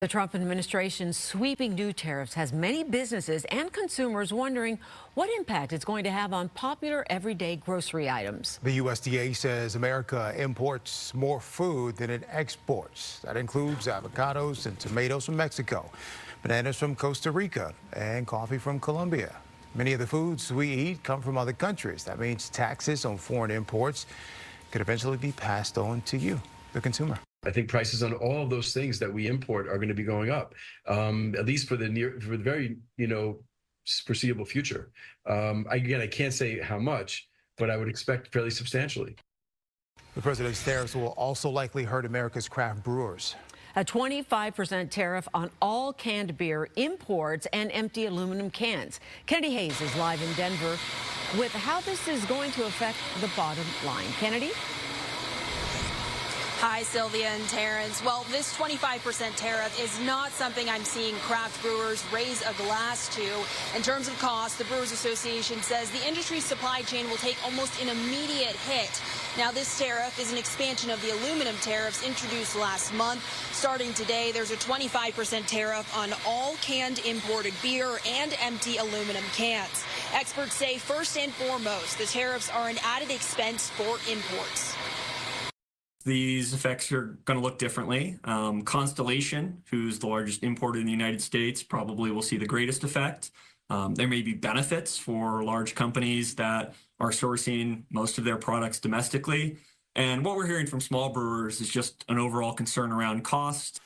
The Trump administration's sweeping new tariffs has many businesses and consumers wondering what impact it's going to have on popular everyday grocery items. The USDA says America imports more food than it exports. That includes avocados and tomatoes from Mexico, bananas from Costa Rica, and coffee from Colombia. Many of the foods we eat come from other countries. That means taxes on foreign imports could eventually be passed on to you, the consumer. I think prices on all of those things that we import are going to be going up, at least for the very, foreseeable future. Again, I can't say how much, but I would expect fairly substantially. The president's tariffs will also likely hurt America's craft brewers. A 25% tariff on all canned beer imports and empty aluminum cans. Kennedy Hayes is live in Denver with how this is going to affect the bottom line. Kennedy? Hi, Sylvia and Terrence. Well, this 25% tariff is not something I'm seeing craft brewers raise a glass to. In terms of cost, the Brewers Association says the industry's supply chain will take almost an immediate hit. Now, this tariff is an expansion of the aluminum tariffs introduced last month. Starting today, there's a 25% tariff on all canned imported beer and empty aluminum cans. Experts say, first and foremost, the tariffs are an added expense for imports. These effects are going to look differently. Constellation, who's the largest importer in the United States, probably will see the greatest effect. There may be benefits for large companies that are sourcing most of their products domestically. And what we're hearing from small brewers is just an overall concern around cost.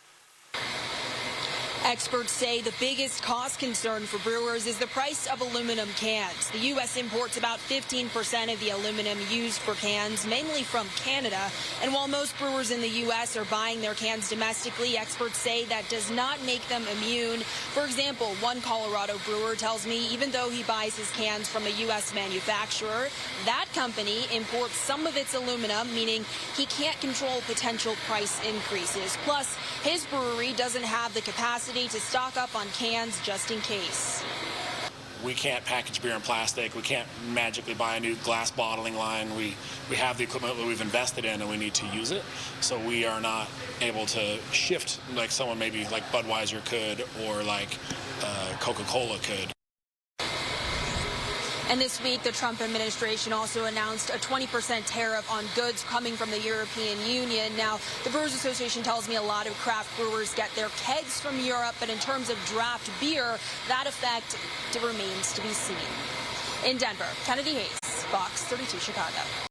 Experts say the biggest cost concern for brewers is the price of aluminum cans. The U.S. imports about 15% of the aluminum used for cans, mainly from Canada. And while most brewers in the U.S. are buying their cans domestically, experts say that does not make them immune. For example, one Colorado brewer tells me even though he buys his cans from a U.S. manufacturer, that company imports some of its aluminum, meaning he can't control potential price increases. Plus, his brewery doesn't have the capacity to stock up on cans just in case. We can't package beer in plastic. We can't magically buy a new glass bottling line. We have the equipment that we've invested in and we need to use it. So we are not able to shift like someone maybe like Budweiser could or like Coca-Cola could. And this week, the Trump administration also announced a 20% tariff on goods coming from the European Union. Now, the Brewers Association tells me a lot of craft brewers get their kegs from Europe, but in terms of draft beer, that effect remains to be seen. In Denver, Kennedy Hayes, Fox 32 Chicago.